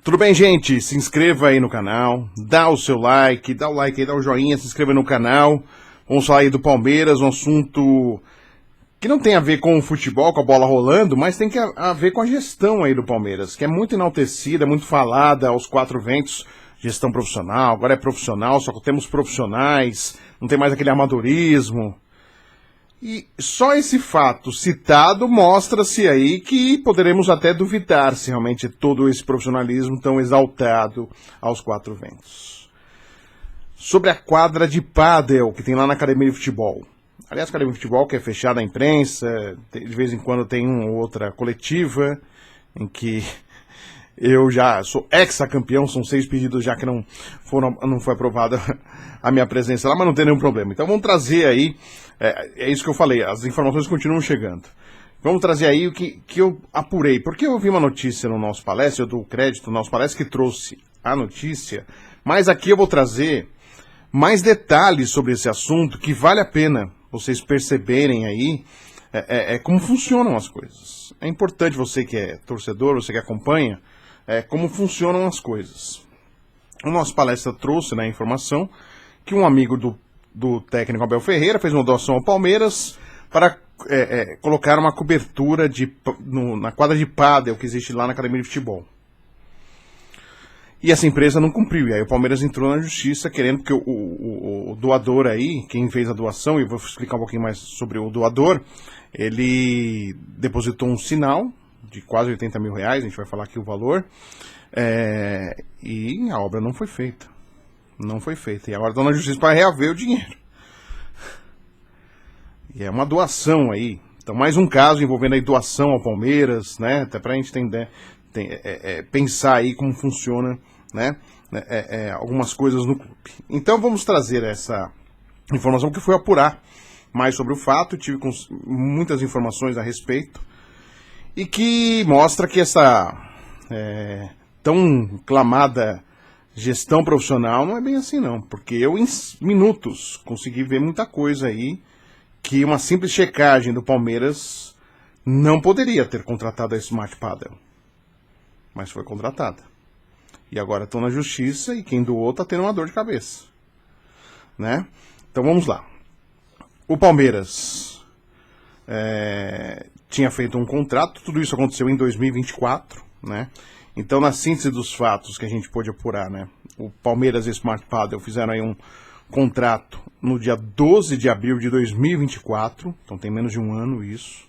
Tudo bem, gente? Se inscreva aí no canal, dá o seu like, dá o like aí, dá o joinha, se inscreva no canal. Vamos falar aí do Palmeiras, um assunto que não tem a ver com o futebol, com a bola rolando, mas tem a ver com a gestão aí do Palmeiras, que é muito enaltecida, muito falada aos quatro ventos. Gestão profissional, agora é profissional, só que temos profissionais, não tem mais aquele amadorismo. E só esse fato citado mostra-se aí que poderemos até duvidar se realmente todo esse profissionalismo tão exaltado aos quatro ventos. Sobre a quadra de pádel que tem lá na Academia de Futebol. Aliás, a Academia de Futebol que é fechada à imprensa, de vez em quando tem uma ou outra coletiva, em que eu já sou ex-campeão, são 6 pedidos já que não foi aprovada a minha presença lá, mas não tem nenhum problema. Então vamos trazer aí, é isso que eu falei, as informações continuam chegando. Vamos trazer aí o que eu apurei, porque eu vi uma notícia no nosso palestra, eu dou crédito no nosso palestra que trouxe a notícia, mas aqui eu vou trazer mais detalhes sobre esse assunto que vale a pena vocês perceberem aí como funcionam as coisas. É importante você que é torcedor, você que acompanha, como funcionam as coisas. O nosso palestra trouxe a informação que um amigo do técnico Abel Ferreira fez uma doação ao Palmeiras para colocar uma cobertura na quadra de pádel que existe lá na Academia de Futebol. E essa empresa não cumpriu, e aí o Palmeiras entrou na justiça querendo que o doador aí, quem fez a doação, e eu vou explicar um pouquinho mais sobre o doador, ele depositou um sinal de quase 80 mil reais, a gente vai falar aqui o valor, e a obra não foi feita. Não foi feita. E agora estão na justiça para reaver o dinheiro. E é uma doação aí. Então, mais um caso envolvendo aí doação ao Palmeiras, né? Até para a gente pensar aí como funciona, né? Algumas coisas no clube. Então, vamos trazer essa informação que fui apurar mais sobre o fato. Tive muitas informações a respeito. E que mostra que essa tão clamada gestão profissional não é bem assim não, porque eu em minutos consegui ver muita coisa aí que uma simples checagem do Palmeiras não poderia ter contratado a Smart Padel, mas foi contratada. E agora estão na justiça e quem doou está tendo uma dor de cabeça, né? Então vamos lá. O Palmeiras tinha feito um contrato, tudo isso aconteceu em 2024, né? Então, na síntese dos fatos que a gente pôde apurar, né? O Palmeiras e o Smart Padel fizeram aí um contrato no dia 12 de abril de 2024, então tem menos de um ano isso.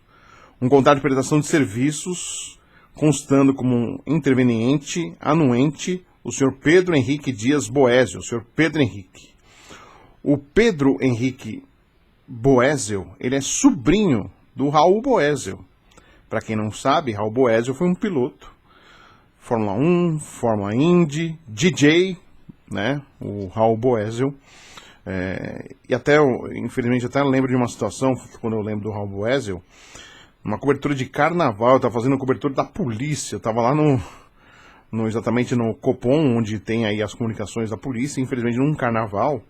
Um contrato de prestação de serviços, constando como interveniente anuente o senhor Pedro Henrique Dias Boésio, o senhor Pedro Henrique. O Pedro Henrique Boésio, ele é sobrinho do Raul Boésio. Para quem não sabe, Raul Boésio foi um piloto Fórmula 1, Fórmula Indy, DJ, né, o Raul Boésio, e até, infelizmente, até lembro de uma situação, quando eu lembro do Raul Boésio, uma cobertura de carnaval, eu estava fazendo cobertura da polícia, eu estava lá exatamente no Copom, onde tem aí as comunicações da polícia, e, infelizmente, num carnaval,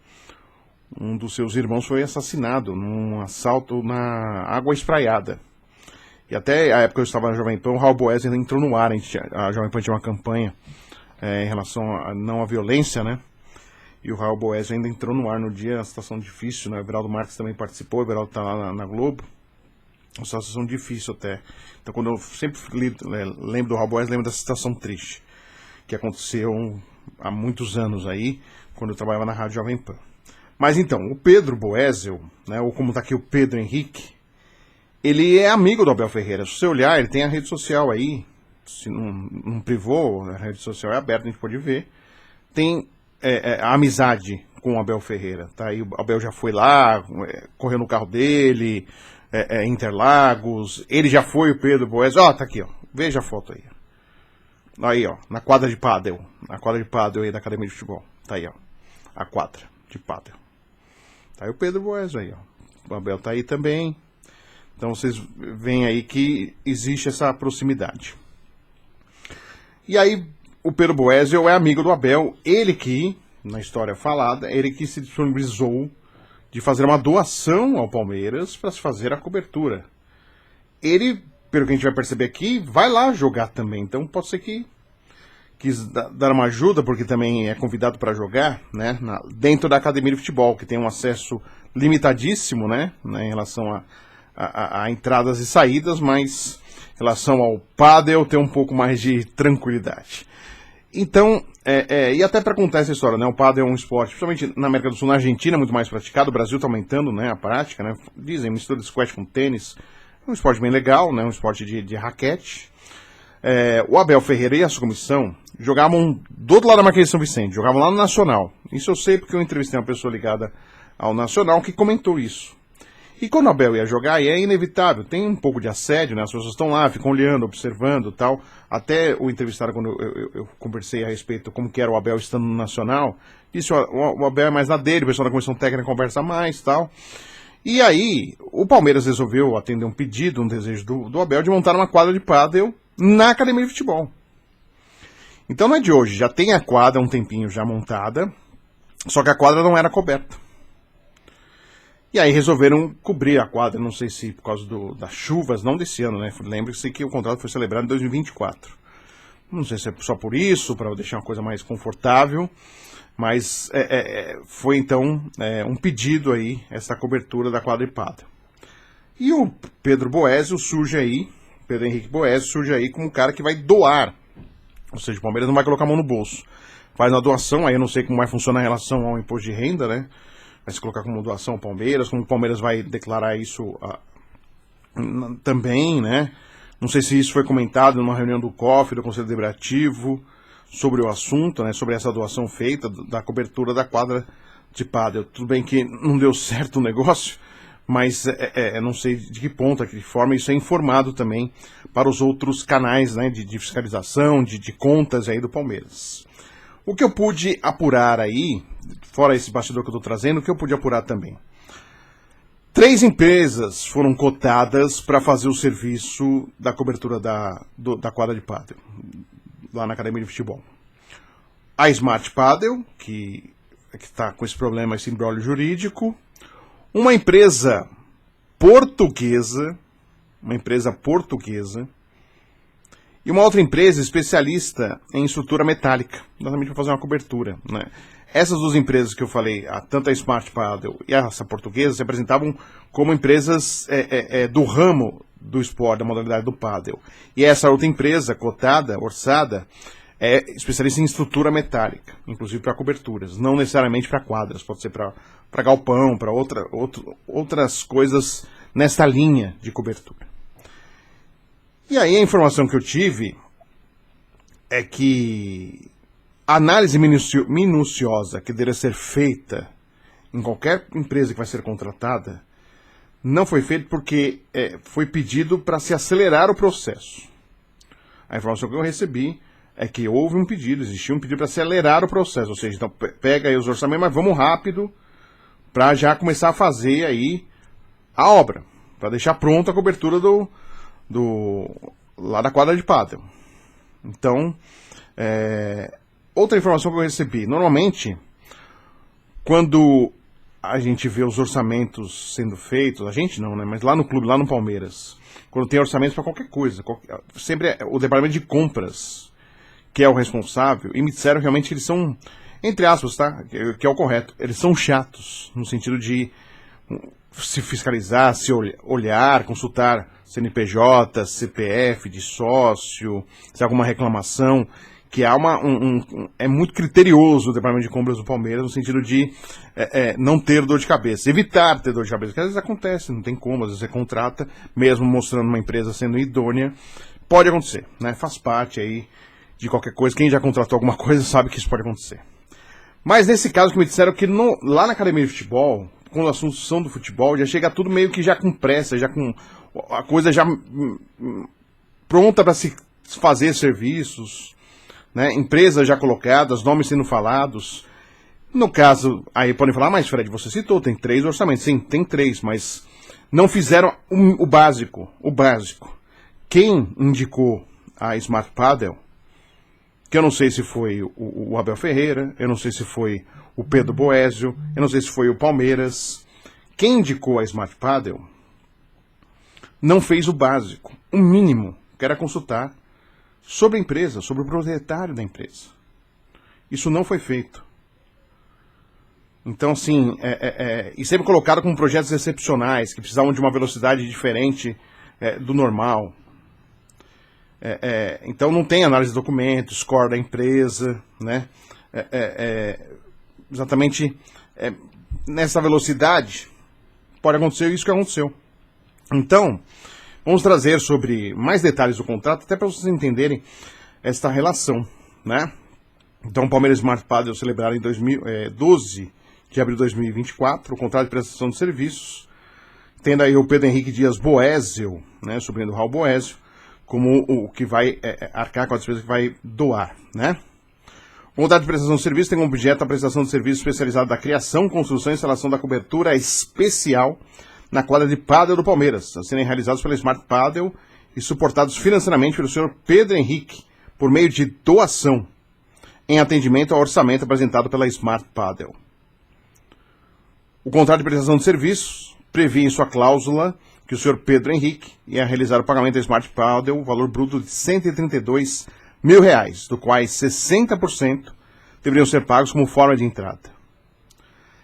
um dos seus irmãos foi assassinado num assalto na Água Espraiada. E até a época que eu estava na Jovem Pan, o Raul Boésio ainda entrou no ar. A Jovem Pan tinha uma campanha em relação não à violência, né? E o Raul Boésio ainda entrou no ar no dia, uma situação difícil, né? O Everaldo Marques também participou, o Everaldo está lá na Globo. Uma situação difícil até. Então, quando eu sempre lembro do Raul Boésio, lembro dessa situação triste que aconteceu há muitos anos aí, quando eu trabalhava na Rádio Jovem Pan. Mas então, o Pedro Boésio, né? Ou como está aqui o Pedro Henrique, ele é amigo do Abel Ferreira. Se você olhar, ele tem a rede social aí. Se não privou, a rede social é aberta, a gente pode ver. Tem a amizade com o Abel Ferreira. Tá? Aí o Abel já foi lá, correu no carro dele, Interlagos. Ele já foi, o Pedro Boésio. Ó, tá aqui, ó. Veja a foto aí. Aí, ó, na quadra de pádel. Na quadra de pádel aí da Academia de Futebol. Tá aí, ó. A quadra de pádel. Tá aí o Pedro Boésio aí, ó. O Abel tá aí também. Então vocês veem aí que existe essa proximidade. E aí o Pedro Boésio é amigo do Abel, ele que, na história falada, ele que se disponibilizou de fazer uma doação ao Palmeiras para se fazer a cobertura. Ele, pelo que a gente vai perceber aqui, vai lá jogar também. Então pode ser que quis dar uma ajuda, porque também é convidado para jogar, né, dentro da academia de futebol, que tem um acesso limitadíssimo, né, em relação a entradas e saídas, mas em relação ao pádel tem um pouco mais de tranquilidade. Então, e até para contar essa história, né, o pádel é um esporte, principalmente na América do Sul, na Argentina, muito mais praticado, o Brasil está aumentando, né, a prática, né, dizem, mistura de squash com tênis, é um esporte bem legal, né, um esporte de raquete. O Abel Ferreira e a sua comissão jogavam do outro lado da Marquês de São Vicente, jogavam lá no Nacional. Isso eu sei porque eu entrevistei uma pessoa ligada ao Nacional que comentou isso. E quando o Abel ia jogar, e é inevitável, tem um pouco de assédio, né? As pessoas estão lá, ficam olhando, observando e tal. Até o entrevistado, quando eu conversei a respeito como que era o Abel estando no Nacional, disse, o Abel é mais na dele, o pessoal da comissão técnica conversa mais e tal. E aí, o Palmeiras resolveu atender um pedido, um desejo do Abel de montar uma quadra de pádel na academia de futebol. Então não é de hoje, já tem a quadra um tempinho já montada, só que a quadra não era coberta. E aí resolveram cobrir a quadra, não sei se por causa das chuvas, não desse ano, né? Lembre-se que o contrato foi celebrado em 2024. Não sei se é só por isso, para deixar uma coisa mais confortável, mas foi então um pedido aí, essa cobertura da quadra de pádel. E o Pedro Boésio surge aí, Pedro Henrique Boésio surge aí como um cara que vai doar. Ou seja, o Palmeiras não vai colocar a mão no bolso. Faz uma doação, aí eu não sei como vai funcionar em relação ao imposto de renda, né? Vai se colocar como doação ao Palmeiras, como o Palmeiras vai declarar isso também, né? Não sei se isso foi comentado numa reunião do COF, do Conselho Deliberativo, sobre o assunto, né? Sobre essa doação feita da cobertura da quadra de pádel. Tudo bem que não deu certo o negócio, mas não sei de que ponto, de que forma isso é informado também para os outros canais, né, de fiscalização, de contas aí do Palmeiras. O que eu pude apurar aí, fora esse bastidor que eu estou trazendo, o que eu pude apurar também? 3 empresas foram cotadas para fazer o serviço da cobertura da quadra de pádel, lá na academia de futebol. A Smart Padel, que está com esse problema, esse imbróglio jurídico. Uma empresa portuguesa e uma outra empresa especialista em estrutura metálica, exatamente para fazer uma cobertura, né? Essas 2 empresas que eu falei, tanto a Smart Padel e essa portuguesa, se apresentavam como empresas do ramo do esporte, da modalidade do pádel. E essa outra empresa, cotada, orçada, é especialista em estrutura metálica, inclusive para coberturas, não necessariamente para quadras, pode ser para galpão, para outras coisas nesta linha de cobertura. E aí a informação que eu tive é que a análise minuciosa que deveria ser feita em qualquer empresa que vai ser contratada não foi feita porque foi pedido para se acelerar o processo. A informação que eu recebi é que houve um pedido, existia um pedido para acelerar o processo, ou seja, então pega aí os orçamentos, mas vamos rápido para já começar a fazer aí a obra, para deixar pronta a cobertura lá da quadra de pádel. Então, outra informação que eu recebi, normalmente, quando a gente vê os orçamentos sendo feitos, a gente não, né, mas lá no clube, lá no Palmeiras, quando tem orçamentos para qualquer coisa, sempre o departamento de compras que é o responsável, e me disseram realmente que eles são, entre aspas, tá? Que é o correto, eles são chatos, no sentido de se fiscalizar, se olhar, consultar CNPJ, CPF de sócio, se há alguma reclamação, que há é muito criterioso o departamento de compras do Palmeiras, no sentido de não ter dor de cabeça, evitar ter dor de cabeça, que às vezes acontece, não tem como, às vezes você contrata, mesmo mostrando uma empresa sendo idônea, pode acontecer, né? Faz parte aí de qualquer coisa, quem já contratou alguma coisa sabe que isso pode acontecer. Mas nesse caso que me disseram que lá na academia de futebol, quando os assuntos são do futebol, já chega tudo meio que já com pressa, já com a coisa já pronta para se fazer serviços, né? Empresas já colocadas, nomes sendo falados. No caso, aí podem falar, mas Fred, você citou, tem 3 orçamentos. Sim, tem 3, mas não fizeram o básico. O básico. Quem indicou a Smart Padel, que eu não sei se foi o Abel Ferreira, eu não sei se foi o Pedro Boésio, eu não sei se foi o Palmeiras. Quem indicou a Smart Padel não fez o básico, o mínimo, que era consultar sobre a empresa, sobre o proprietário da empresa. Isso não foi feito. Então, assim, e sempre colocado como projetos excepcionais, que precisavam de uma velocidade diferente do normal. Então, não tem análise de documentos, score da empresa, né? Exatamente nessa velocidade, pode acontecer isso que aconteceu. Então, vamos trazer sobre mais detalhes do contrato, até para vocês entenderem esta relação, né? Então, o Palmeiras Smart Padel celebraram em 12 de abril de 2024 o contrato de prestação de serviços, tendo aí o Pedro Henrique Dias Boésio, né, sobrinho do Raul Boésio, como o que vai arcar com a despesa que vai doar, né? O contrato de prestação de serviços tem como objeto a prestação de serviço especializado da criação, construção e instalação da cobertura especial na quadra de pádel do Palmeiras, a serem realizados pela Smart Padel e suportados financeiramente pelo senhor Pedro Henrique, por meio de doação, em atendimento ao orçamento apresentado pela Smart Padel. O contrato de prestação de serviços previa em sua cláusula que o senhor Pedro Henrique ia realizar o pagamento da Smart Padel, o valor bruto de R$132 mil, do quais 60% deveriam ser pagos como forma de entrada.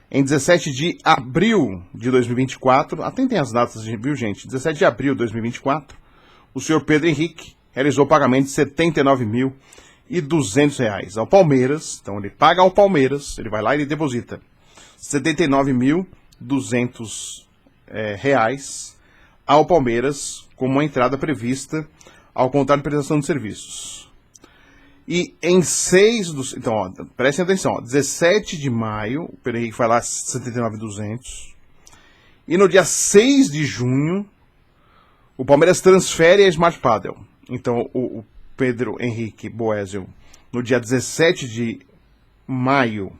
Em 17 de abril de 2024, atentem as datas, viu, gente? 17 de abril de 2024, o senhor Pedro Henrique realizou o pagamento de R$79.200 ao Palmeiras. Então, ele paga ao Palmeiras, ele vai lá e ele deposita R$79.200 ao Palmeiras, como uma entrada prevista ao contrato de prestação de serviços. E em 6 dos... Então, ó, prestem atenção, ó, 17 de maio, o Pedro Henrique vai lá, 79.200. E no dia 6 de junho, o Palmeiras transfere a Smart Padel. Então, o Pedro Henrique Boésio, no dia 17 de maio,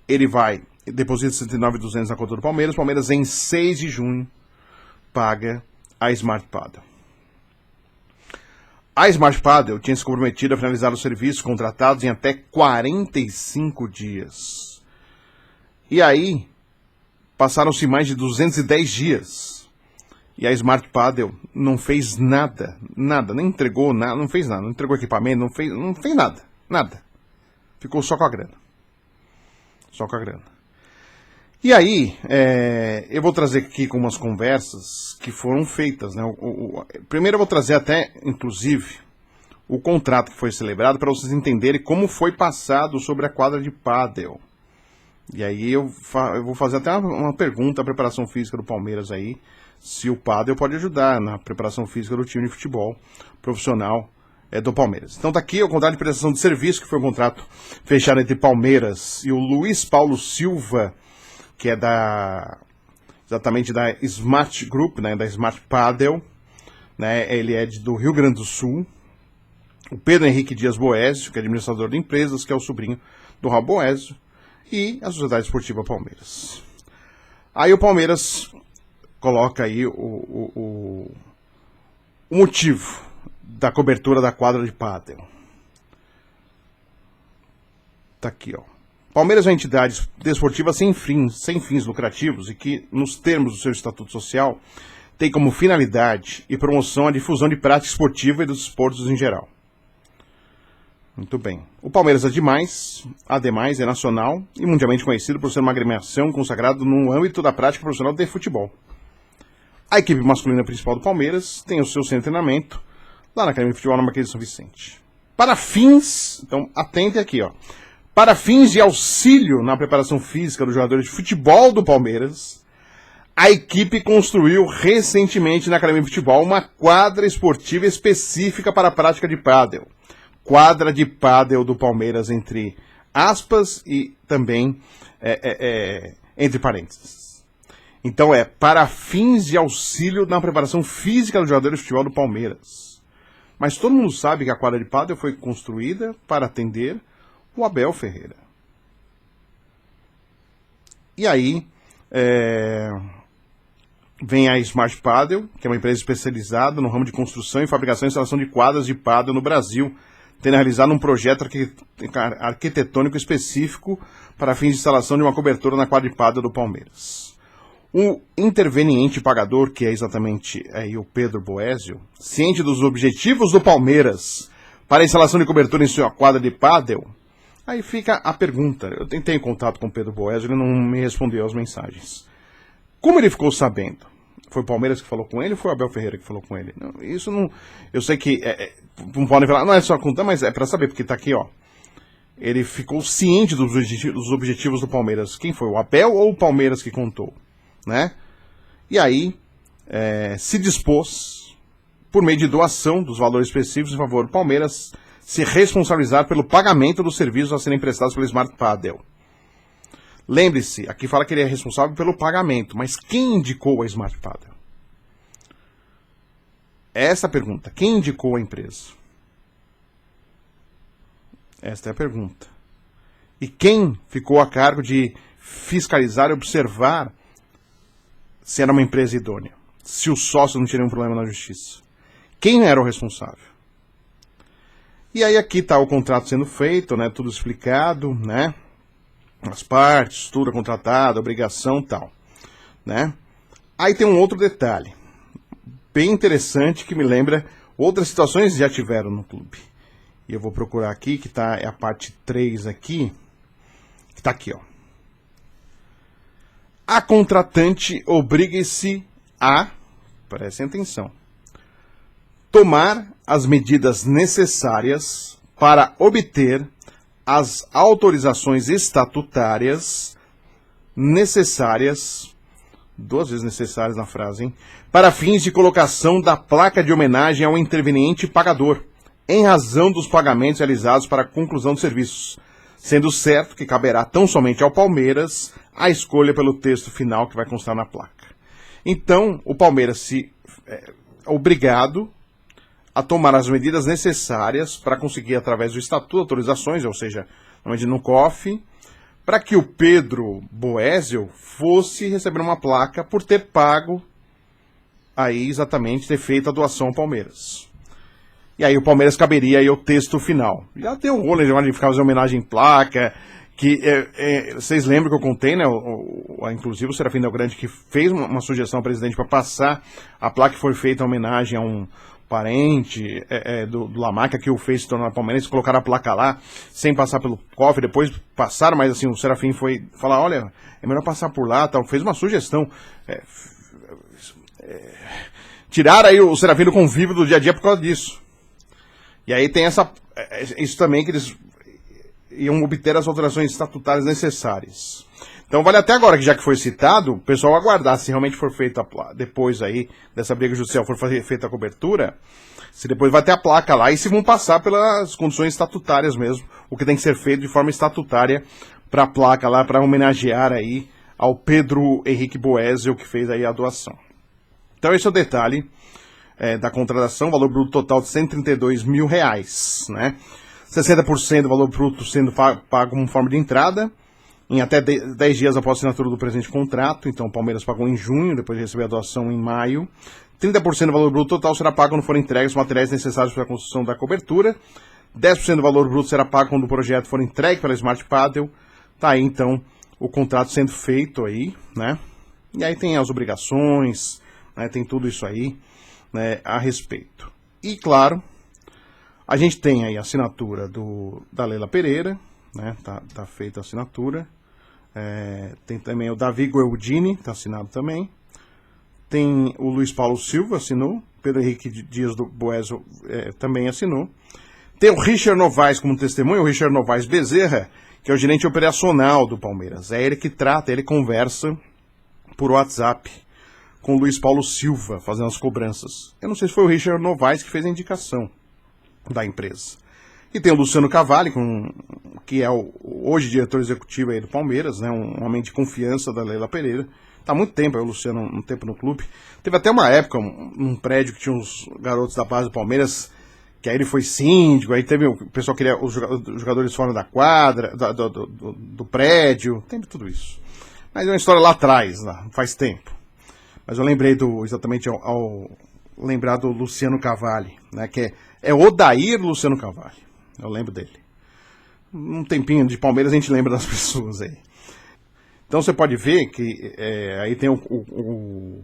ele vai, deposita 79.200 na conta do Palmeiras. O Palmeiras, em 6 de junho, paga a Smart Padel. A Smart Padel tinha se comprometido a finalizar os serviços contratados em até 45 dias. E aí, passaram-se mais de 210 dias. E a Smart Padel não fez nada, nem entregou nada, não fez nada, não entregou equipamento, não fez nada. Ficou só com a grana. Só com a grana. E aí, eu vou trazer aqui com umas conversas que foram feitas, né? Primeiro eu vou trazer até, inclusive, o contrato que foi celebrado para vocês entenderem como foi passado sobre a quadra de pádel. E aí eu vou fazer até uma pergunta à preparação física do Palmeiras aí, se o pádel pode ajudar na preparação física do time de futebol profissional do Palmeiras. Então tá aqui o contrato de prestação de serviço, que foi um contrato fechado entre Palmeiras e o Luiz Paulo Silva, que é exatamente da Smart Group, né, da Smart Padel, né, ele é do Rio Grande do Sul. O Pedro Henrique Dias Boésio, que é administrador de empresas, que é o sobrinho do Raul Boésio, e a Sociedade Esportiva Palmeiras. Aí o Palmeiras coloca aí o motivo da cobertura da quadra de pádel. Tá aqui, ó. Palmeiras é uma entidade desportiva sem fins lucrativos e que, nos termos do seu estatuto social, tem como finalidade e promoção a difusão de prática esportiva e dos esportes em geral. Muito bem. O Palmeiras, ademais, é nacional e mundialmente conhecido por ser uma agremiação consagrada no âmbito da prática profissional de futebol. A equipe masculina principal do Palmeiras tem o seu centro de treinamento lá na Academia de Futebol na Marquês de São Vicente. Para fins, então atente aqui, ó. Para fins de auxílio na preparação física dos jogadores de futebol do Palmeiras, a equipe construiu recentemente na Academia de Futebol uma quadra esportiva específica para a prática de pádel. Quadra de pádel do Palmeiras, entre aspas e também entre parênteses. Então para fins de auxílio na preparação física dos jogadores de futebol do Palmeiras. Mas todo mundo sabe que a quadra de pádel foi construída para atender o Abel Ferreira. E aí, vem a Smart Padel, que é uma empresa especializada no ramo de construção e fabricação e instalação de quadras de pádel no Brasil, tendo realizado um projeto arquitetônico específico para fins de instalação de uma cobertura na quadra de pádel do Palmeiras. O interveniente pagador, que é exatamente o Pedro Boésio, ciente dos objetivos do Palmeiras para a instalação de cobertura em sua quadra de pádel? Aí fica a pergunta. Eu tentei contato com o Pedro Boésio, ele não me respondeu as mensagens. Como ele ficou sabendo? Foi o Palmeiras que falou com ele ou foi o Abel Ferreira que falou com ele? Não, isso não... Eu sei que... não podem falar, não é só contar, mas é para saber, porque tá aqui, ó. Ele ficou ciente dos objetivos do Palmeiras. Quem foi, o Abel ou o Palmeiras que contou? Né? E aí, se dispôs, por meio de doação dos valores específicos em favor do Palmeiras, se responsabilizar pelo pagamento dos serviços a serem prestados pelo Smart Padel. Lembre-se, aqui fala que ele é responsável pelo pagamento, mas quem indicou a Smart Padel? Essa é a pergunta. Quem indicou a empresa? Esta é a pergunta. E quem ficou a cargo de fiscalizar e observar se era uma empresa idônea? Se os sócios não tinham nenhum problema na justiça? Quem era o responsável? E aí aqui está o contrato sendo feito, né? Tudo explicado, né? As partes, tudo contratado, obrigação e tal, né? Aí tem um outro detalhe, bem interessante, que me lembra outras situações que já tiveram no clube. E eu vou procurar aqui, que é a parte 3 aqui, que está aqui, ó. A contratante obriga-se a, prestem atenção, tomar as medidas necessárias para obter as autorizações estatutárias necessárias, 2 vezes necessárias na frase, hein, para fins de colocação da placa de homenagem ao interveniente pagador, em razão dos pagamentos realizados para a conclusão dos serviços, sendo certo que caberá tão somente ao Palmeiras a escolha pelo texto final que vai constar na placa. Então, o Palmeiras se é obrigado a tomar as medidas necessárias para conseguir, através do Estatuto, autorizações, ou seja, no COF, para que o Pedro Boésio fosse receber uma placa por ter pago, aí exatamente, ter feito a doação ao Palmeiras. E aí o Palmeiras caberia aí o texto final. Já tem um rolo de ficar fazendo homenagem em placa, que vocês lembram que eu contei, né? Inclusive o Serafim Del Grande, que fez uma sugestão ao presidente para passar a placa que foi feita em homenagem a um parente do Lamarca, que o fez se tornar palmeirense, colocaram a placa lá, sem passar pelo cofre, depois passaram, mas assim, o Serafim foi falar, olha, é melhor passar por lá, tal, fez uma sugestão. Tiraram aí o Serafim do convívio do dia a dia por causa disso. E aí tem isso também, que eles iam obter as alterações estatutárias necessárias. Então vale até agora, que já que foi citado, o pessoal aguardar se realmente for feita, depois aí, dessa briga judicial, for feita a cobertura, se depois vai ter a placa lá, e se vão passar pelas condições estatutárias mesmo, o que tem que ser feito de forma estatutária para a placa lá, para homenagear aí ao Pedro Henrique Boésio, que fez aí a doação. Então esse é o detalhe da contratação, valor bruto total de R$132 mil, né? 60% do valor bruto sendo pago como forma de entrada, em até 10 dias após a assinatura do presente contrato. Então o Palmeiras pagou em junho, depois de receber a doação em maio. 30% do valor bruto total será pago quando forem entregues os materiais necessários para a construção da cobertura. 10% do valor bruto será pago quando o projeto for entregue pela Smart Padel. Tá aí então o contrato sendo feito aí, né? E aí tem as obrigações, né? Tem tudo isso aí, né, a respeito. E claro, a gente tem aí a assinatura da Leila Pereira, né? Tá feita a assinatura. Tem também o Davi Gueldini, está assinado também. Tem o Luiz Paulo Silva, assinou. Pedro Henrique Dias do Boésio também assinou. Tem o Richard Novaes como testemunha, o Richard Novaes Bezerra, que é o gerente operacional do Palmeiras. É ele que trata, ele conversa por WhatsApp com o Luiz Paulo Silva, fazendo as cobranças. Eu não sei se foi o Richard Novaes que fez a indicação da empresa. E tem o Luciano Cavalli, que é hoje diretor executivo aí do Palmeiras, né, um homem de confiança da Leila Pereira. Está há muito tempo, aí o Luciano, um tempo no clube. Teve até uma época, num prédio que tinha uns garotos da base do Palmeiras, que aí ele foi síndico, aí teve o pessoal queria os jogadores fora da quadra, do prédio, tem tudo isso. Mas é uma história lá atrás, faz tempo. Mas eu lembrei exatamente ao lembrar do Luciano Cavalli, né, que é Odair Luciano Cavalli. Eu lembro dele. Um tempinho de Palmeiras a gente lembra das pessoas aí. Então você pode ver que aí tem o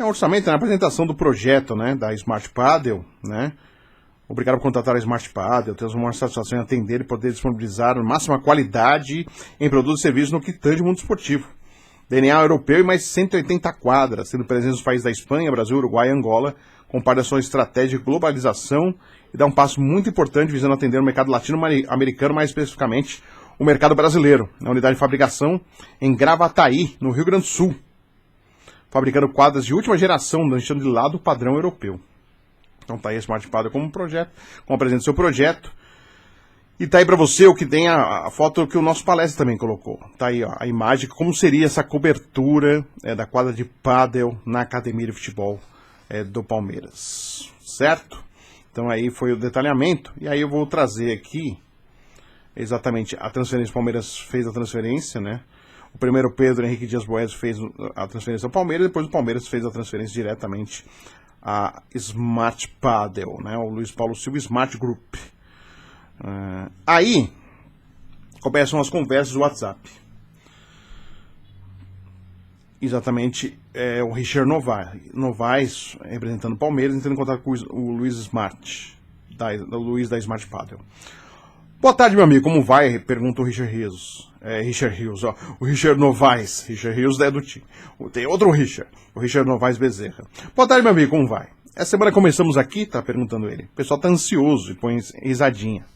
orçamento, na apresentação do projeto, né, da Smart Padel, né, Obrigado por contratar a Smart Paddle. Temos uma satisfação em atender e poder disponibilizar a máxima qualidade em produtos e serviços no que tange o mundo esportivo. DNA europeu e mais 180 quadras, sendo presentes nos países da Espanha, Brasil, Uruguai e Angola, com parte da sua estratégia de globalização e dá um passo muito importante visando atender o mercado latino-americano, mais especificamente o mercado brasileiro, na unidade de fabricação em Gravataí, no Rio Grande do Sul, fabricando quadras de última geração, deixando de lado o padrão europeu. Então tá aí a Smart Paddle como projeto, como apresenta o seu projeto. E tá aí para você o que tem a foto que o nosso palestra também colocou. Tá aí ó, a imagem, como seria essa cobertura da quadra de pádel na academia de futebol do Palmeiras, certo? Então aí foi o detalhamento. E aí eu vou trazer aqui exatamente a transferência. O Palmeiras fez a transferência, né? O primeiro Pedro Henrique Dias Boezo fez a transferência ao Palmeiras, depois o Palmeiras fez a transferência diretamente a Smart Paddle, né? O Luiz Paulo Silva Smart Group. Aí começam as conversas do WhatsApp. Exatamente, o Richard Novaes, representando o Palmeiras, entrando em contato com o Luiz Smart, o Luiz da Smart Paddle. Boa tarde, meu amigo, como vai? Pergunta o Richard Rios. O Richard Novaes. Richard Rios é do time. Tem outro Richard, o Richard Novaes Bezerra. Boa tarde, meu amigo, como vai? Essa semana começamos aqui, tá perguntando ele. O pessoal tá ansioso e põe risadinha.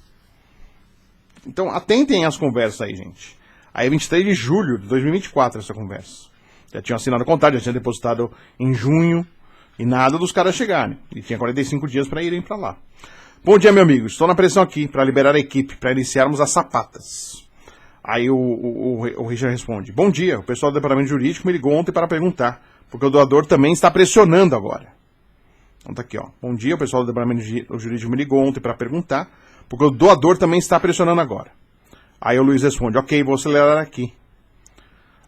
Então, atentem às conversas aí, gente. Aí é 23 de julho de 2024 essa conversa. Já tinham assinado o contrato, já tinha depositado em junho e nada dos caras chegarem. E tinha 45 dias para irem para lá. Bom dia, meu amigo. Estou na pressão aqui para liberar a equipe, para iniciarmos as sapatas. Aí o Richard responde. Bom dia, o pessoal do departamento jurídico me ligou ontem para perguntar, porque o doador também está pressionando agora. Então tá aqui, ó. Bom dia, o pessoal do departamento jurídico me ligou ontem para perguntar, porque o doador também está pressionando agora. Aí o Luiz responde, ok, vou acelerar aqui.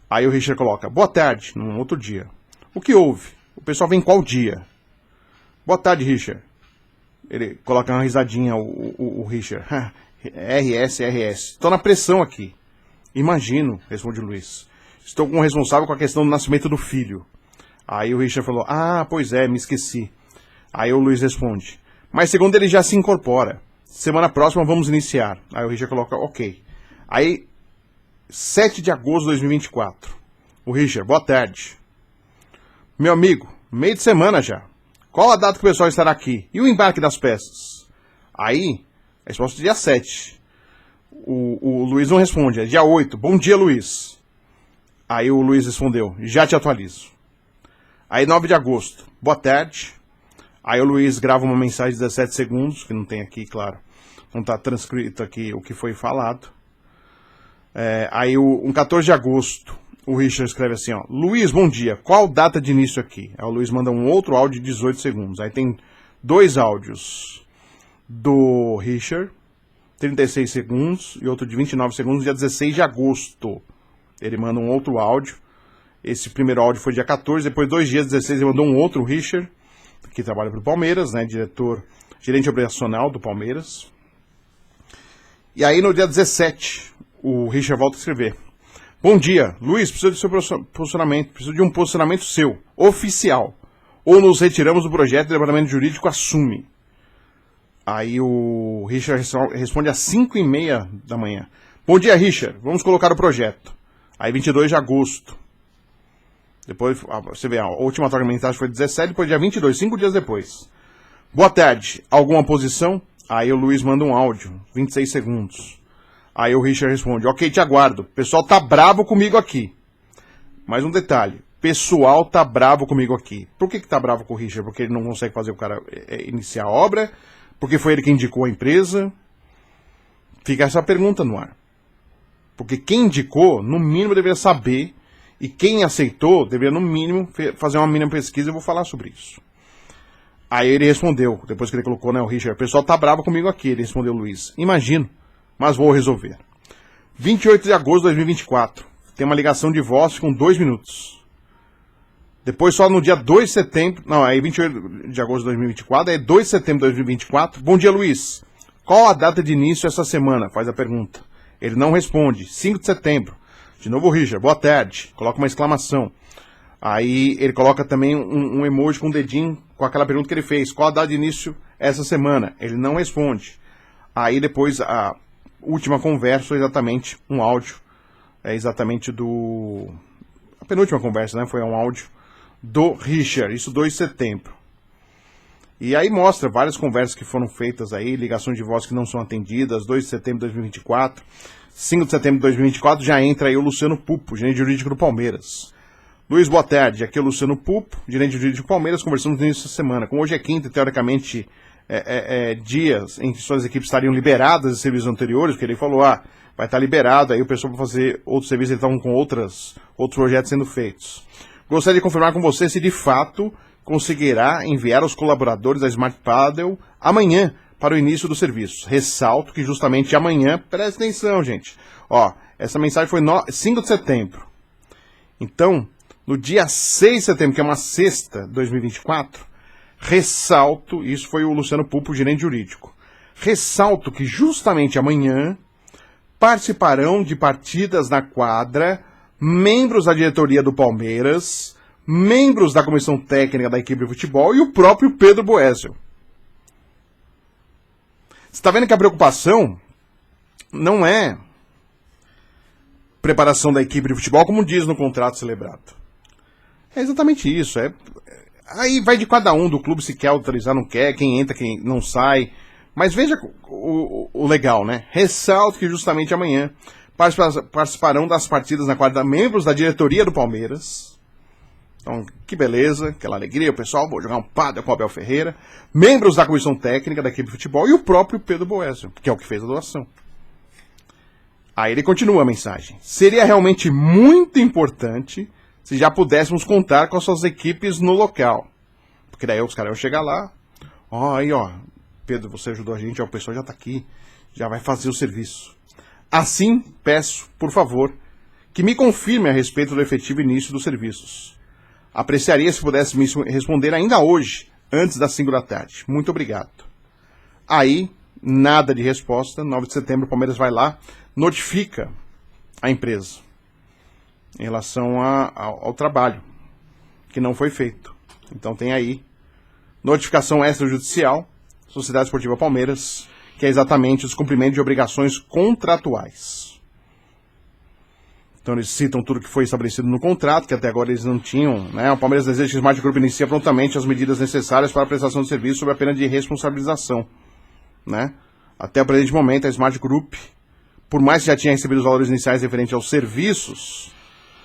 Aí o Richard coloca, boa tarde, num outro dia. O que houve? O pessoal vem qual dia? Boa tarde, Richard. Ele coloca uma risadinha, o Richard. RS. Estou na pressão aqui. Imagino, responde o Luiz. Estou com o responsável com a questão do nascimento do filho. Aí o Richard falou, pois é, me esqueci. Aí o Luiz responde, mas segundo ele já se incorpora. Semana próxima vamos iniciar. Aí o Richard coloca, ok. Aí, 7 de agosto de 2024. O Richard, boa tarde. Meu amigo, meio de semana já. Qual a data que o pessoal estará aqui? E o embarque das peças? Aí, a resposta é dia 7. O Luiz não responde, é dia 8. Bom dia, Luiz. Aí o Luiz respondeu, já te atualizo. Aí, 9 de agosto. Boa tarde. Aí o Luiz grava uma mensagem de 17 segundos, que não tem aqui, claro. Não está transcrito aqui o que foi falado. Aí, 14 de agosto, o Richard escreve assim, ó. Luiz, bom dia. Qual data de início aqui? Aí o Luiz manda um outro áudio de 18 segundos. Aí tem 2 áudios do Richard, 36 segundos, e outro de 29 segundos, dia 16 de agosto. Ele manda um outro áudio. Esse primeiro áudio foi dia 14, depois 2 dias, 16, ele mandou um outro Richard, que trabalha para o Palmeiras, né, gerente operacional do Palmeiras. E aí no dia 17, o Richard volta a escrever. Bom dia, Luiz, preciso de seu posicionamento, preciso de um posicionamento seu, oficial. Ou nos retiramos do projeto e o departamento jurídico assume. Aí o Richard responde às 5h30 da manhã. Bom dia, Richard, vamos colocar o projeto. Aí 22 de agosto. Depois, você vê, a última troca de mensagem foi 17, depois dia 22, 5 dias depois. Boa tarde, alguma posição? Aí o Luiz manda um áudio, 26 segundos. Aí o Richard responde, ok, te aguardo, o pessoal tá bravo comigo aqui. Mais um detalhe, pessoal tá bravo comigo aqui. Por que tá bravo com o Richard? Porque ele não consegue fazer o cara iniciar a obra? Porque foi ele que indicou a empresa? Fica essa pergunta no ar. Porque quem indicou, no mínimo, deveria saber. E quem aceitou, deveria, no mínimo, fazer uma mínima pesquisa. Eu vou falar sobre isso. Aí ele respondeu, depois que ele colocou, né, o Richard, o pessoal tá bravo comigo aqui. Ele respondeu, Luiz, imagino, mas vou resolver. 28 de agosto de 2024. Tem uma ligação de voz com 2 minutos. Depois, só no dia 2 de setembro... Não, aí 28 de agosto de 2024, aí 2 de setembro de 2024. Bom dia, Luiz. Qual a data de início essa semana? Faz a pergunta. Ele não responde. 5 de setembro. De novo, Richard. Boa tarde. Coloca uma exclamação. Aí ele coloca também um emoji com um dedinho com aquela pergunta que ele fez. Qual a data de início essa semana. Ele não responde. Aí depois a última conversa foi exatamente um áudio, exatamente do... A penúltima conversa, né? Foi um áudio do Richard, isso 2 de setembro. E aí mostra várias conversas que foram feitas aí, ligações de voz que não são atendidas, 2 de setembro de 2024, 5 de setembro de 2024, já entra aí o Luciano Pupo, gerente jurídico do Palmeiras. Luiz, boa tarde, aqui é o Luciano Pupo, gerente jurídico do Palmeiras, conversamos no início da semana. Como hoje é quinta e teoricamente dias em que suas equipes estariam liberadas de serviços anteriores, porque ele falou, vai estar liberado, aí o pessoal vai fazer outros serviços, eles estão com outros projetos sendo feitos. Gostaria de confirmar com você se de fato conseguirá enviar os colaboradores da Smart Paddle amanhã para o início do serviço. Ressalto que justamente amanhã, presta atenção, gente. Essa mensagem foi 5 de setembro. Então, no dia 6 de setembro, que é uma sexta de 2024, ressalto, isso foi o Luciano Pupo, gerente jurídico, ressalto que justamente amanhã participarão de partidas na quadra membros da diretoria do Palmeiras, membros da comissão técnica da equipe de futebol e o próprio Pedro Boézio. Você está vendo que a preocupação não é preparação da equipe de futebol, como diz no contrato celebrado. É exatamente isso. Aí vai de cada um do clube se quer autorizar, não quer, quem entra, quem não sai. Mas veja o legal, né? Ressalto que justamente amanhã participarão das partidas na quadra membros da diretoria do Palmeiras. Então, que beleza, aquela alegria, o pessoal, vou jogar um pádel com o Abel Ferreira, membros da comissão técnica da equipe de futebol e o próprio Pedro Boézio, que é o que fez a doação. Aí ele continua a mensagem. Seria realmente muito importante se já pudéssemos contar com as suas equipes no local. Porque daí os caras vão chegar lá, Pedro, você ajudou a gente, o pessoal já está aqui, já vai fazer o serviço. Assim, peço, por favor, que me confirme a respeito do efetivo início dos serviços. Apreciaria se pudesse me responder ainda hoje, antes das 5 da tarde. Muito obrigado. Aí, nada de resposta. 9 de setembro, o Palmeiras vai lá, notifica a empresa em relação ao trabalho, que não foi feito. Então tem aí notificação extrajudicial, Sociedade Esportiva Palmeiras, que é exatamente o descumprimento de obrigações contratuais. Então eles citam tudo que foi estabelecido no contrato, que até agora eles não tinham, né? O Palmeiras deseja que o Smart Group inicie prontamente as medidas necessárias para a prestação de serviço sob a pena de responsabilização, né? Até o presente momento, a Smart Group, por mais que já tinha recebido os valores iniciais referentes aos serviços,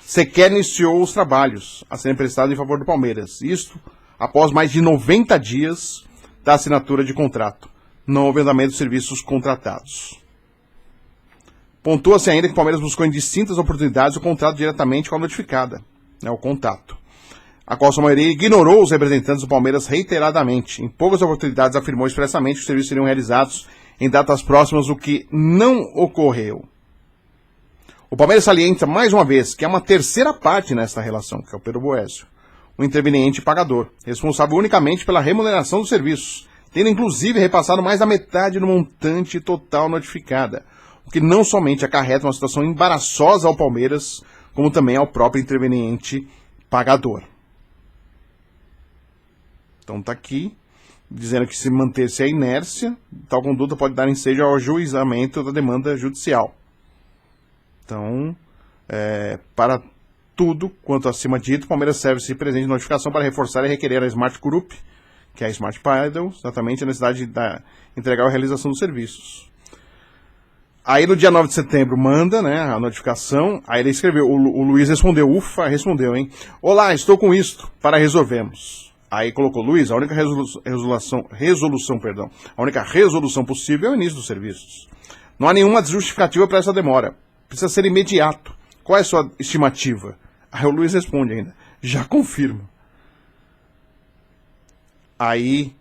sequer iniciou os trabalhos a serem prestados em favor do Palmeiras. Isto após mais de 90 dias da assinatura de contrato. Não houve andamento de serviços contratados. Pontua-se ainda que o Palmeiras buscou em distintas oportunidades o contrato diretamente com a notificada, né, o contato, a qual sua maioria ignorou os representantes do Palmeiras reiteradamente. Em poucas oportunidades afirmou expressamente que os serviços seriam realizados em datas próximas, o que não ocorreu. O Palmeiras salienta mais uma vez que há uma terceira parte nesta relação, que é o Pedro Boézio, o interveniente pagador, responsável unicamente pela remuneração dos serviços, tendo inclusive repassado mais da metade do montante total notificada, o que não somente acarreta uma situação embaraçosa ao Palmeiras, como também ao próprio interveniente pagador. Então está aqui, dizendo que se manter-se a inércia, tal conduta pode dar ensejo ao ajuizamento da demanda judicial. Então, para tudo quanto acima dito, o Palmeiras serve-se de presente de notificação para reforçar e requerer a Smart Group, que é a Smart Paddle, exatamente a necessidade de entregar a realização dos serviços. Aí no dia 9 de setembro manda, né, a notificação, aí ele escreveu, o Luiz respondeu, respondeu, hein? Olá, estou com isto, para resolvermos. Aí colocou, Luiz, a única resolução possível é o início dos serviços. Não há nenhuma justificativa para essa demora. Precisa ser imediato. Qual é a sua estimativa? Aí o Luiz responde ainda, já confirmo. Aí,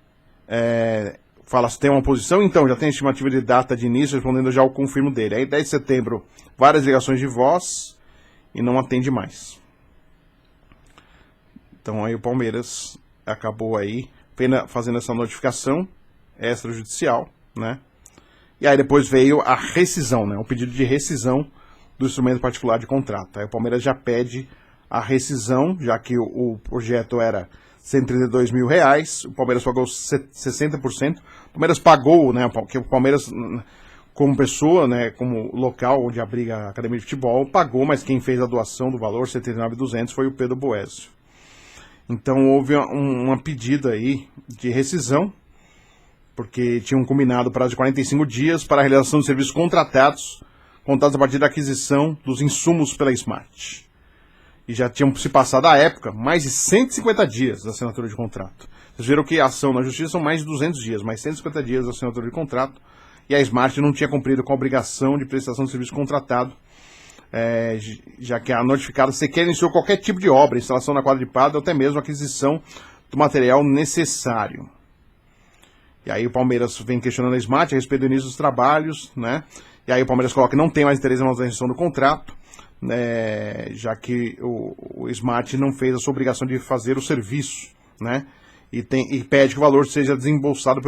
fala se tem uma posição, então já tem estimativa de data de início, respondendo já o confirmo dele. Aí 10 de setembro, várias ligações de voz e não atende mais. Então aí o Palmeiras acabou aí fazendo essa notificação extrajudicial, né? E aí depois veio a rescisão, né? O pedido de rescisão do instrumento particular de contrato. Aí o Palmeiras já pede a rescisão, já que o projeto era 132 mil reais, o Palmeiras pagou 60%, o Palmeiras pagou, né, porque o Palmeiras, como pessoa, né, como local onde abriga a academia de futebol, pagou, mas quem fez a doação do valor, 79.200, foi o Pedro Boésio. Então houve uma pedida aí de rescisão, porque tinham combinado prazo de 45 dias para a realização de serviços contratados a partir da aquisição dos insumos pela Smart. E já tinham se passado à época mais de 150 dias da assinatura de contrato. Vocês viram que a ação na justiça são mais de 200 dias, mais 150 dias da assinatura de contrato, e a Smart não tinha cumprido com a obrigação de prestação de serviço contratado, já que a notificada sequer iniciou qualquer tipo de obra, instalação na quadra de pádel, ou até mesmo aquisição do material necessário. E aí o Palmeiras vem questionando a Smart a respeito do início dos trabalhos, né? E aí o Palmeiras coloca que não tem mais interesse na manutenção do contrato, né? Já que o Smart não fez a sua obrigação de fazer o serviço, né? E pede que o valor seja desembolsado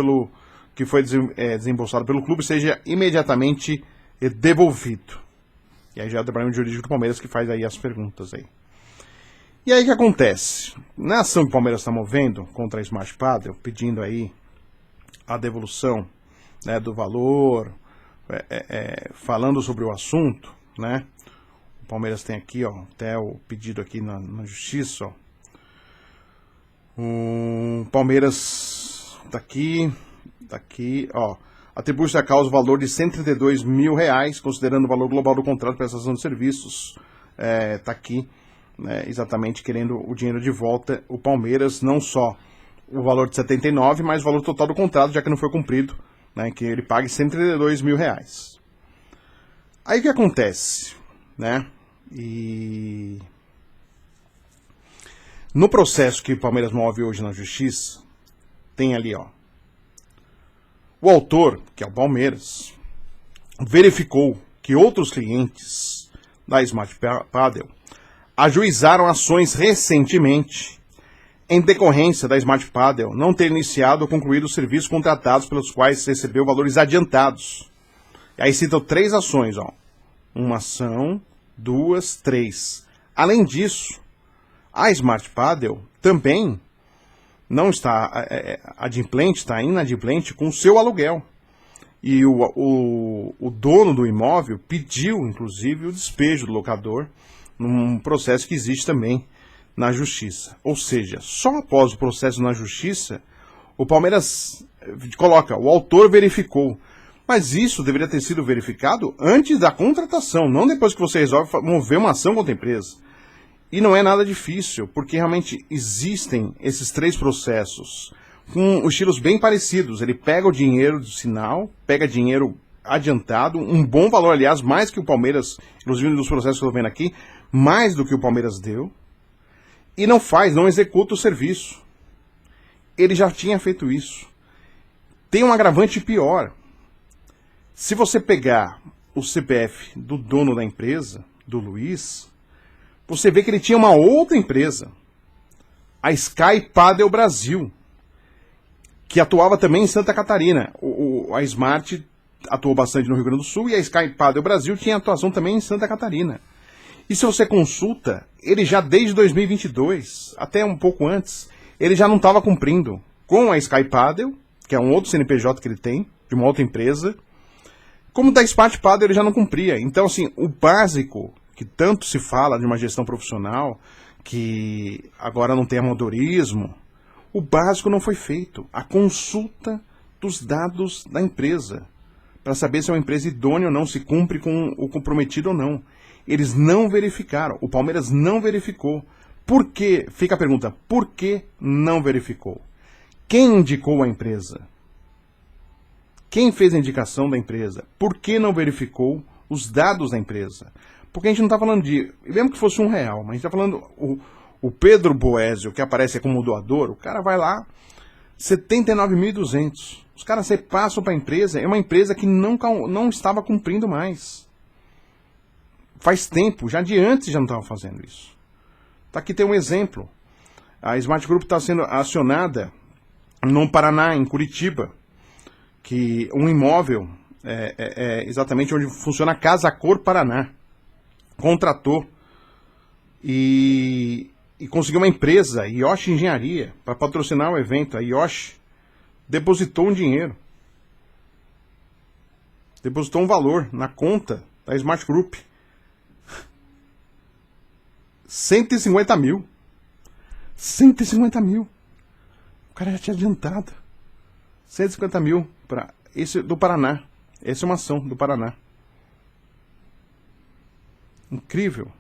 desembolsado pelo clube seja imediatamente devolvido. E aí já é o departamento jurídico do Palmeiras que faz aí as perguntas aí. E aí o que acontece? Na ação que o Palmeiras está movendo contra a Smart Padel, pedindo aí a devolução, né, do valor, falando sobre o assunto, né? O Palmeiras tem aqui, ó, até o pedido aqui na justiça, ó. O Palmeiras tá aqui, ó. Atribui-se à causa o valor de 132 mil reais, considerando o valor global do contrato de prestação de serviços. Tá aqui, né, exatamente querendo o dinheiro de volta. O Palmeiras, não só o valor de 79, mas o valor total do contrato, já que não foi cumprido, né, que ele pague 132 mil reais. Aí o que acontece, né? E no processo que o Palmeiras move hoje na justiça, tem ali, ó, o autor, que é o Palmeiras, verificou que outros clientes da Smart Padel ajuizaram ações recentemente em decorrência da Smart Padel não ter iniciado ou concluído os serviços contratados pelos quais recebeu valores adiantados. E aí citam 3 ações, ó. Uma ação, 2, 3. Além disso, a Smart Padel também não está adimplente, está inadimplente com o seu aluguel. E o dono do imóvel pediu, inclusive, o despejo do locador num processo que existe também na justiça. Ou seja, só após o processo na justiça, o Palmeiras coloca, o autor verificou. Mas isso deveria ter sido verificado antes da contratação, não depois que você resolve mover uma ação contra a empresa. E não é nada difícil, porque realmente existem esses 3 processos com estilos bem parecidos. Ele pega o dinheiro do sinal, pega dinheiro adiantado, um bom valor, aliás, mais que o Palmeiras, inclusive nos processos que eu estou vendo aqui, mais do que o Palmeiras deu, e não executa o serviço. Ele já tinha feito isso. Tem um agravante pior. Se você pegar o CPF do dono da empresa, do Luiz, você vê que ele tinha uma outra empresa, a Sky Padel Brasil, que atuava também em Santa Catarina. A Smart atuou bastante no Rio Grande do Sul e a Sky Padel Brasil tinha atuação também em Santa Catarina. E se você consulta, ele já desde 2022, até um pouco antes, ele já não estava cumprindo com a Sky Padel, que é um outro CNPJ que ele tem, de uma outra empresa, como da Smart Padel ele já não cumpria. Então, assim, o básico que tanto se fala de uma gestão profissional, que agora não tem amadorismo, o básico não foi feito. A consulta dos dados da empresa, para saber se é uma empresa idônea ou não, se cumpre com o comprometido ou não. Eles não verificaram, o Palmeiras não verificou. Por quê? Fica a pergunta, por que não verificou? Quem indicou a empresa? Quem fez a indicação da empresa? Por que não verificou os dados da empresa? Porque a gente não está falando mesmo que fosse R$1, mas a gente está falando, o Pedro Boésio, que aparece como doador, o cara vai lá, 79.200. Os caras repassam para a empresa, é uma empresa que não estava cumprindo mais. Faz tempo, já de antes já não estava fazendo isso. Tá, aqui tem um exemplo. A Smart Group está sendo acionada no Paraná, em Curitiba, que um imóvel, exatamente onde funciona a Casa Cor Paraná, contratou e e conseguiu uma empresa, Yoshi Engenharia, para patrocinar o evento. A Yoshi depositou um dinheiro. Depositou um valor na conta da Smart Group. 150 mil. 150 mil. O cara já tinha adiantado. 150 mil para esse do Paraná. Essa é uma ação do Paraná. Incrível.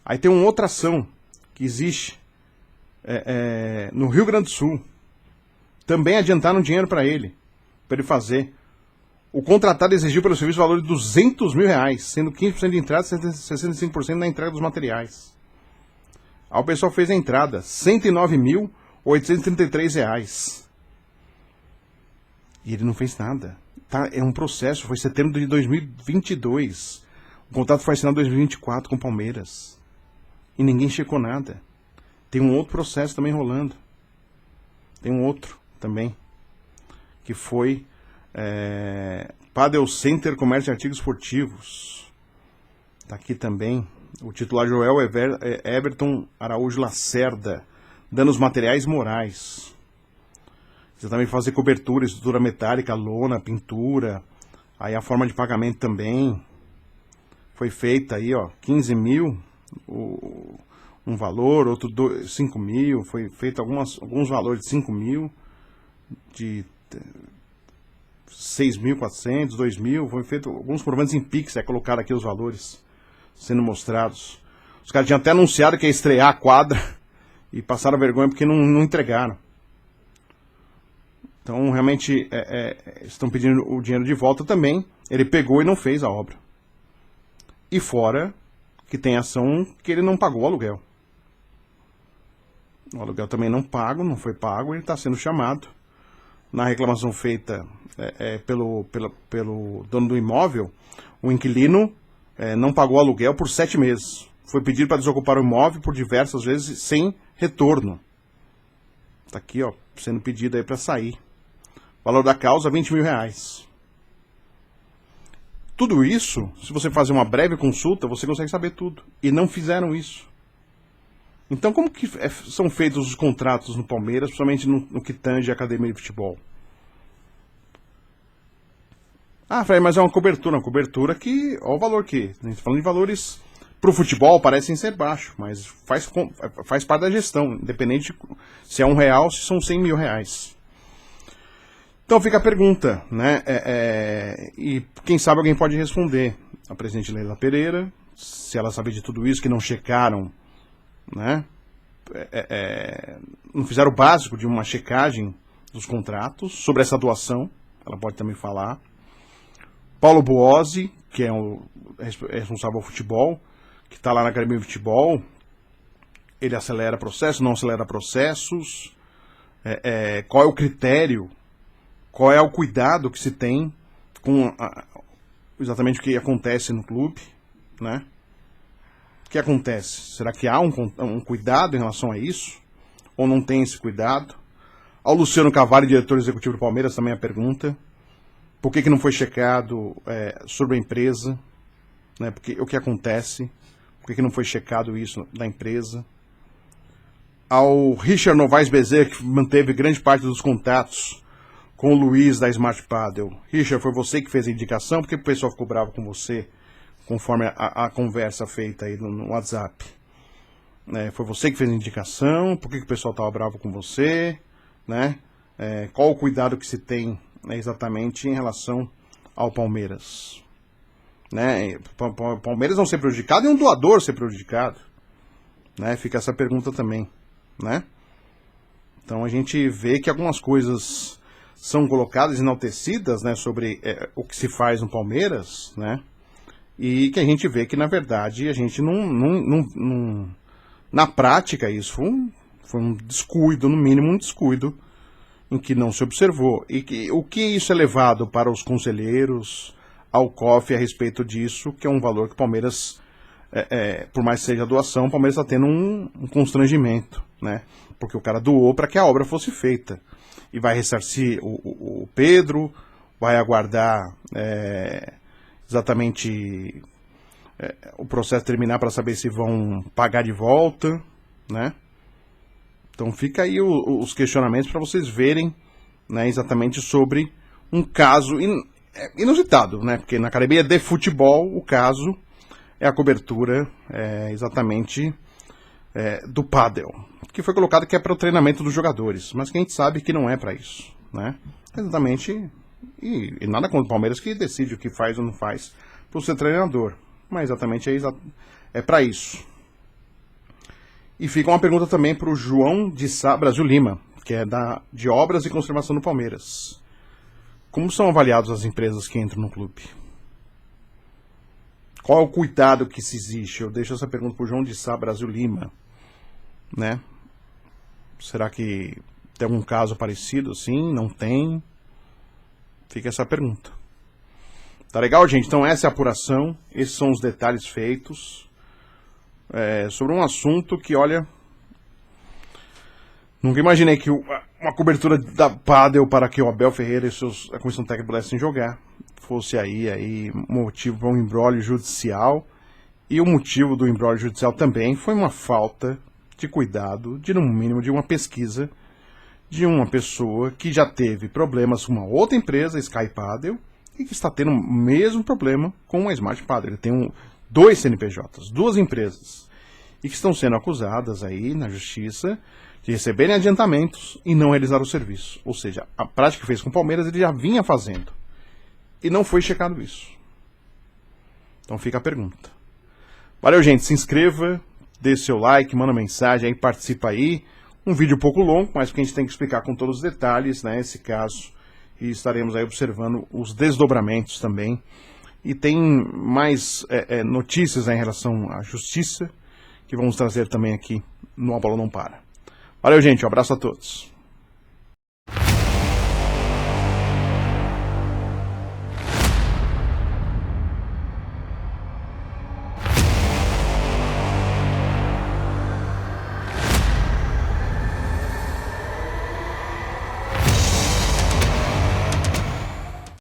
Aí tem uma outra ação que existe no Rio Grande do Sul. Também adiantaram dinheiro para ele fazer. O contratado exigiu pelo serviço o valor de R$200 mil, sendo 15% de entrada e 65% na entrega dos materiais. Aí o pessoal fez a entrada, R$109.833. E ele não fez nada. Tá, é um processo, foi setembro de 2022. O contrato foi assinado em 2024 com o Palmeiras. E ninguém checou nada. Tem um outro processo também rolando. Tem um outro também. Que foi Padel Center Comércio de Artigos Esportivos. Tá aqui também. O titular Joel Everton Araújo Lacerda. Danos materiais e morais. Você também fazer cobertura, estrutura metálica, lona, pintura. Aí a forma de pagamento também. Foi feita aí, ó, 15 mil, um valor, outro 5 mil. Foi feito alguns valores de 5 mil, de 6.400, 2 mil. Foi feito alguns comprovantes em Pix, colocaram aqui os valores sendo mostrados. Os caras tinham até anunciado que ia estrear a quadra e passaram vergonha porque não entregaram. Então, realmente, estão pedindo o dinheiro de volta também. Ele pegou e não fez a obra. E fora que tem ação que ele não pagou o aluguel. O aluguel também não foi pago, ele está sendo chamado. Na reclamação feita pelo dono do imóvel, o inquilino não pagou o aluguel por 7 meses. Foi pedido para desocupar o imóvel por diversas vezes sem retorno. Está aqui, ó, sendo pedido aí para sair. Valor da causa, R$20 mil. Tudo isso, se você fazer uma breve consulta, você consegue saber tudo. E não fizeram isso. Então, como que são feitos os contratos no Palmeiras, principalmente no que tange a academia de futebol? Ah, Fred, mas é uma cobertura que, olha o valor que, a gente está falando de valores para o futebol, parecem ser baixos, mas faz parte da gestão, independente se é R$1 ou se são R$100 mil. Então fica a pergunta, né? E quem sabe alguém pode responder. A presidente Leila Pereira, se ela sabe de tudo isso, que não checaram, né? Não fizeram o básico de uma checagem dos contratos sobre essa doação, ela pode também falar. Paulo Buozzi, que é o responsável do futebol, que está lá na academia de futebol, ele acelera processos, não acelera processos, qual é o critério, qual é o cuidado que se tem com exatamente o que acontece no clube, né? O que acontece? Será que há um cuidado em relação a isso? Ou não tem esse cuidado? Ao Luciano Carvalho, diretor executivo do Palmeiras, também a pergunta. Por que não foi checado sobre a empresa? Né? Porque, o que acontece? Por que não foi checado isso da empresa? Ao Richard Novaes Bezerra, que manteve grande parte dos contatos com o Luiz da Smart Padel. Richard, foi você que fez a indicação? Por que o pessoal ficou bravo com você, conforme a conversa feita aí no WhatsApp? Foi você que fez a indicação? Por que o pessoal estava bravo com você? Né? Qual o cuidado que se tem exatamente em relação ao Palmeiras? Né? O Palmeiras não ser prejudicado e um doador ser prejudicado. Né? Fica essa pergunta também. Né? Então a gente vê que algumas coisas são colocadas, enaltecidas, né, sobre o que se faz no Palmeiras, né? E que a gente vê que, na verdade, a gente não na prática, isso foi um descuido, no mínimo um descuido, em que não se observou. E o que isso é levado para os conselheiros, ao COF a respeito disso, que é um valor que o Palmeiras, por mais que seja doação, o Palmeiras está tendo um constrangimento, né? Porque o cara doou para que a obra fosse feita. E vai ressarcir o Pedro, vai aguardar exatamente o processo terminar para saber se vão pagar de volta, né? Então fica aí os questionamentos para vocês verem, né, exatamente sobre um caso inusitado, né? Porque na academia de futebol o caso é a cobertura exatamente do pádel, que foi colocado que é para o treinamento dos jogadores, mas que a gente sabe que não é para isso, né? Exatamente, e nada contra o Palmeiras que decide o que faz ou não faz para ser treinador, mas exatamente é para isso. E fica uma pergunta também para o João de Sá Brasil Lima, que é de Obras e Conservação do Palmeiras. Como são avaliadas as empresas que entram no clube? Qual é o cuidado que se exige? Eu deixo essa pergunta para o João de Sá Brasil Lima, né? Será que tem algum caso parecido assim? Não tem? Fica essa pergunta. Tá legal, gente? Então essa é a apuração, esses são os detalhes feitos sobre um assunto que, olha, nunca imaginei que uma cobertura da pádel para que o Abel Ferreira e a comissão técnica pudessem jogar fosse aí motivo para um imbróglio judicial, e o motivo do imbróglio judicial também foi uma falta de cuidado, no mínimo de uma pesquisa de uma pessoa que já teve problemas com uma outra empresa, Sky Padel, e que está tendo o mesmo problema com a Smart Padel. Ele tem dois CNPJs, duas empresas, e que estão sendo acusadas aí na justiça de receberem adiantamentos e não realizar o serviço. Ou seja, a prática que fez com o Palmeiras ele já vinha fazendo. E não foi checado isso. Então fica a pergunta. Valeu, gente. Se inscreva, dê seu like, manda mensagem aí, participa aí. Um vídeo um pouco longo, mas que a gente tem que explicar com todos os detalhes, né, esse caso. E estaremos aí observando os desdobramentos também. E tem mais notícias em relação à justiça, que vamos trazer também aqui no A Bola Não Para. Valeu, gente. Um abraço a todos.